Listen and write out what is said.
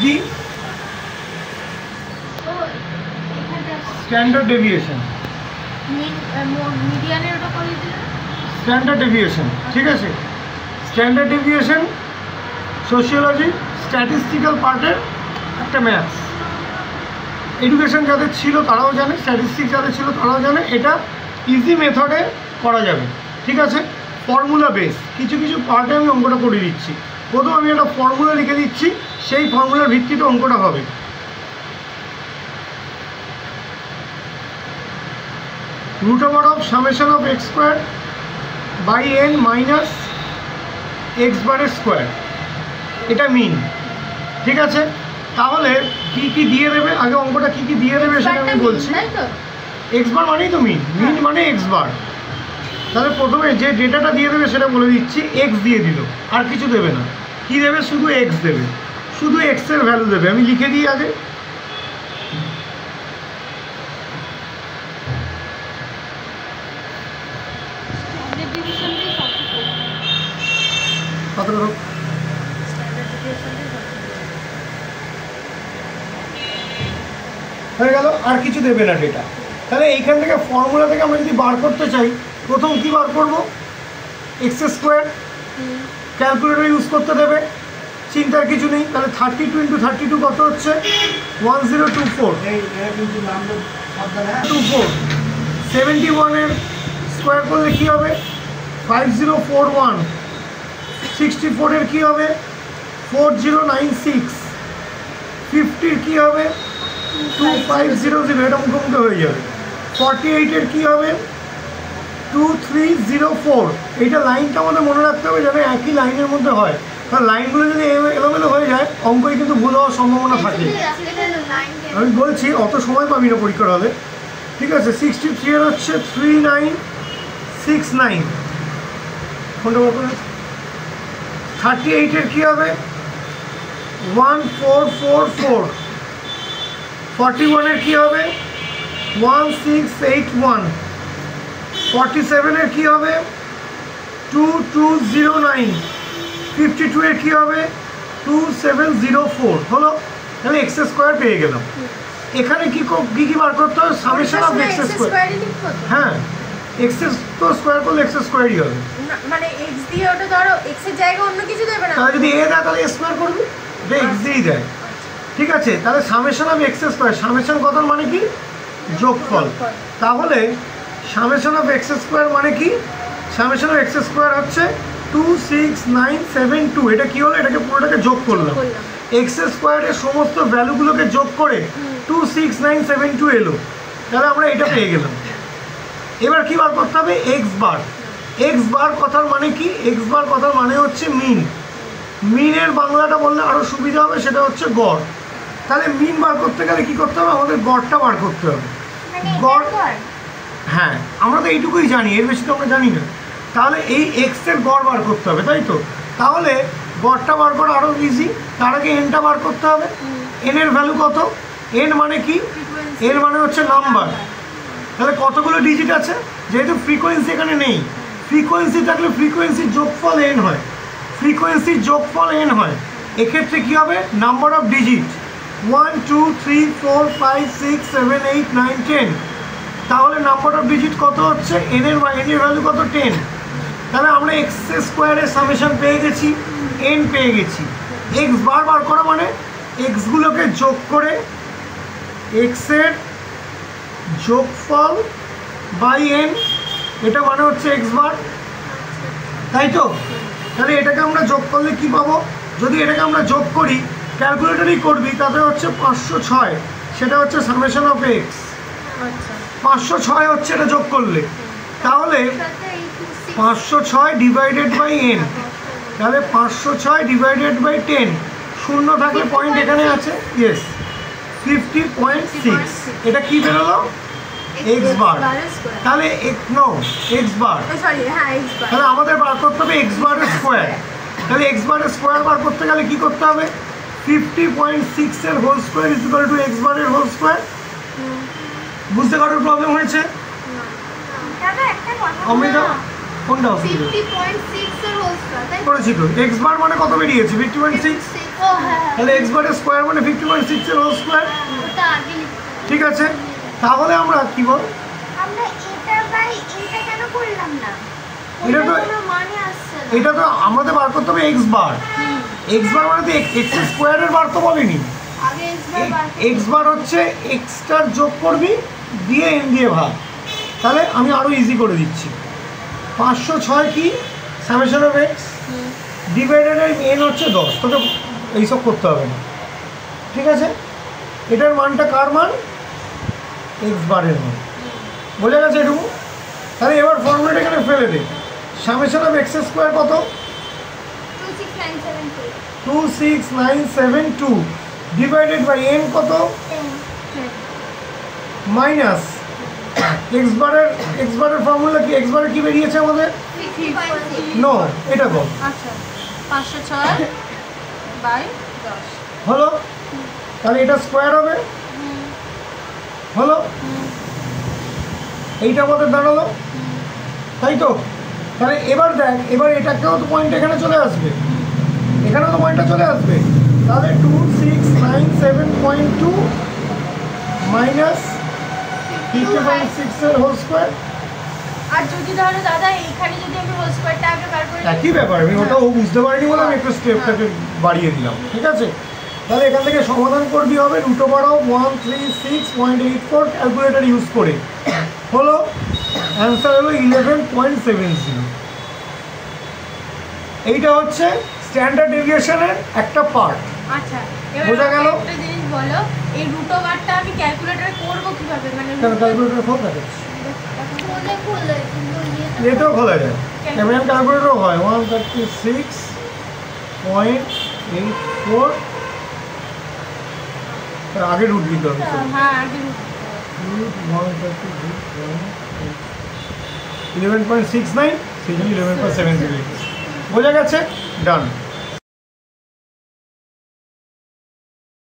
the standard deviation. Standard deviation, ঠিক আছে? Standard deviation sociology statistical পার্টের একটা ম্যাথস। এডুকেশন যাদের ছিল তারাও জানে, স্ট্যাটিস্টিক্স যাদের ছিল তারাও জানে, এটা ইজি মেথডে করা যাবে, ঠিক আছে? ফর্মুলা বেস কিছু কিছু পার্টে আমি অঙ্কটা করে দিচ্ছি। প্রথম আমি একটা ফর্মুলা লিখে দিচ্ছি, সেই ফর্মুলার ভিত্তিতে অঙ্কটা হবে। Root over of summation of x square by n minus x বারের স্কোয়ার, এটা মিন, ঠিক আছে? তাহলে কি কি দিয়ে দেবে, আগে অঙ্কটা কি কি দিয়ে দেবে সেটা আমি বলছি। এক্স বার মানেই তো মিন, মিন মানে এক্স বার। তাহলে প্রথমে যে ডেটাটা দিয়ে দেবে সেটা বলে দিচ্ছি। এক্স দিয়ে দিল, আর কিছু দেবে না। কি দেবে? শুধু এক্স দেবে, শুধু এক্সের ভ্যালু দেবে। আমি লিখে দিই আগে। হয়ে গেল, আর কিছু দেবে না ডেটা। তাহলে এইখান থেকে ফর্মুলা থেকে আমরা যদি বার করতে চাই, প্রথম কি বার করবো? X square. ক্যালকুলেটর ইউজ করতে দেবে, চিন্তার কিছু নেই। তাহলে 32 × 32 কত হচ্ছে? 1024। 71-এর স্কোয়ার করলে কী হবে? 5041। 64-এর কী হবে? 4096। 50-র কী হবে? 2500, এটা মুখোমুখি হয়ে যাবে। 48-এর কী হবে? 2304। এইটা লাইনটা আমাদের মনে রাখতে হবে যেন একই লাইনের মধ্যে হয়, কারণ লাইনগুলো যদি এলোমেলো হয়ে যায় অঙ্কই কিন্তু ভুল হওয়ার সম্ভাবনা থাকে। আমি বলছি অত সময় পাবি না পরীক্ষার হলে, ঠিক আছে? 63-এর হচ্ছে 3969। কোনটা বলবো? 38-এর কী হবে? 1444। 41-এর কী হবে? 1681। 47-এর কী হবে? 2209। 52-এর কী হবে? 2704। হলো। তাহলে এক্স স্কোয়ার পেয়ে গেলাম। এখানে কি কি বার করতে হবে? Summation of x square. হ্যাঁ, এক্স তো স্কোয়ার করলে এক্স স্কোয়ারই হবে। মানে এক্স দিয়ে ওটা ধরো এক্স এর জায়গায় অন্য কিছু দেবে না। তাহলে যদি এ দেয় তাহলে স্কোয়ার করবি, যে এক্স দিয়েই দেয়, ঠিক আছে? তাহলে summation of x square, summation কত মানে কি? যোগফল। তাহলে সামেশন অফ এক্স স্কোয়ার মানে কি? সামেশন অফ এক্স স্কোয়ার হচ্ছে 26972। এটা কি হলো? এটাকে পুরোটাকে যোগ করলাম। এক্স স্কোয়ারের সমস্ত ভ্যালুগুলোকে যোগ করে 26972 এলো। তাহলে আমরা এটা পেয়ে গেলাম। এবার কি বার করতে হবে? X bar. এক্স বার কথার মানে কি? এক্স বার কথার মানে হচ্ছে মিন। মিনের বাংলাটা বললে আরও সুবিধা হবে, সেটা হচ্ছে গড়। তাহলে মিন বার করতে গেলে কী করতে হবে? আমাদের গড়টা বার করতে হবে। গড়, হ্যাঁ, আমরা তো এইটুকুই জানি, এর বেশি তো আমরা জানি না। তাহলে এই এক্সের গড় বার করতে হবে, তাই তো? তাহলে গড়টা বার করা আরও ইজি। তার আগে এনটা বার করতে হবে। এনের ভ্যালু কত? এন মানে কি? এন মানে হচ্ছে নাম্বার। তাহলে কতগুলো ডিজিট আছে? যেহেতু ফ্রিকোয়েন্সি এখানে নেই, ফ্রিকোয়েন্সি থাকলে ফ্রিকোয়েন্সির যোগফল এন হয়, ফ্রিকোয়েন্সির যোগফল এন হয়। এক্ষেত্রে কী হবে? Number of digit 1 2 3 4 5 6 7 8 9 10। তাহলে নাম্বার অফ ডিজিট কত হচ্ছে? এনের ভ্যালু কত? 10। তাহলে আমরা এক্স স্কোয়ারের সামেশন পেয়ে গেছি, এন পেয়ে গেছি। এক্স বার বার করা মানে এক্সগুলোকে যোগ করে এক্সের যোগফল বাই এন, এটা মানে হচ্ছে এক্স বার, তাই তো? তাহলে এটাকে আমরা যোগ করলে কি পাবো? যদি এটাকে আমরা যোগ করি, ক্যালকুলেটরই করবি, তাতে হচ্ছে 506। সেটা হচ্ছে সামেশন অফ এক্স। 506 হচ্ছে এটা যোগ করলে। তাহলে 506 ডিভাইডেড বাই এন, তাহলে 506 ডিভাইডেড বাই 10। শূন্য থাকলে পয়েন্ট এখানে আছে, ইয়েস, 50.6। এটা কি বেরোলো? X bar. তাহলে এক্স বার, তাহলে আমাদের বার করতে হবে এক্স বারের স্কোয়ার। তাহলে এক্স বারের স্কোয়ার বার করতে গেলে কি করতে হবে? 50.6 এর whole square is equal to x বারের হোল স্কোয়ার। বুঝতে কারোর প্রবলেম হয়েছে? অমৃতা কোনটা করেছি তো? এক্স বার মানে কত বেরিয়েছে? 50.6। ও হ্যাঁ তাহলে এক্স বারের স্কোয়ার মানে 50.6 এর হোল স্কোয়ার। ওটা আগে ঠিক আছে, তাহলে আমরা কি বল, আমরা এটা বাই এটা কেন করলাম না? এটা তো কোনো মানে আসছে না। এটা তো আমাদের বার করতে হবে এক্স বার। এক্স বার মানে তো এক্স স্কোয়ারের বার তো বলিনি। আগে x বার বার এক্স বার হচ্ছে এক্সটার যোগ করবি দিয়ে এন দিয়ে ভাগ। তাহলে আমি আরও ইজি করে দিচ্ছি। 506 কি summation of x divided by n হচ্ছে 10। তোকে এইসব করতে হবে না, ঠিক আছে। এটার মানটা কার মান? এক্স বারের মান। বোঝা গেছে এটুকু? তাহলে এবার ফর্মুলাটা এখানে ফেলে দে। সামেশন অফ এক্স স্কোয়ার কত? 26972 26972 ডিভাইডেড বাই এন কত? মাইনাস এক্স বারের ফর্মুলা কি? এক্স বারের কি বেরিয়েছে আমাদের? 50.6 নো, এটা বল। আচ্ছা 506 বাই 10 হলো, তাহলে এটা স্কোয়ার হবে, হলো, এইটা আমাদের দাঁড়ালো, তাই তো? তাহলে এবার দেখ, এবার এটাকেও তো পয়েন্ট এখানে চলে আসবে, এখানেও তো পয়েন্টটা চলে আসবে। তাহলে 2697.2 মাইনাস 50.6 এর হোল স্কোয়ার। আর যদি ধরো দাদা এইখানে যদি আমি হোল স্কয়ারটা আগে বার করে একই ব্যাপার, আমি ওটা ও বুঝতে পারিনি বলে আমি একটু স্টেপটাকে বাড়িয়ে দিলাম, ঠিক আছে। তাহলে এখান থেকে সমাধান করবি হবে √136.84 ক্যালকুলেটর ইউজ করে। হলো, অ্যান্সার হলো 11.70। এইটা হচ্ছে স্ট্যান্ডার্ড ডেভিয়েশনের একটা পার্ট। আচ্ছা বোঝা গেল? একটা জিনিস বলো, এই √1টা আমি ক্যালকুলেটরে করব কিভাবে? মানে ক্যালকুলেটর খোলা থাকে, খুলে কিন্তু এটাও খোলা যায়, এমএন ক্যালকুলেটরও হয়। 136.84 আগে রুট দিতে হবে। হ্যাঁ আগে 11.69 সেই জন্য 11.70 বোঝা গেছে, ডান।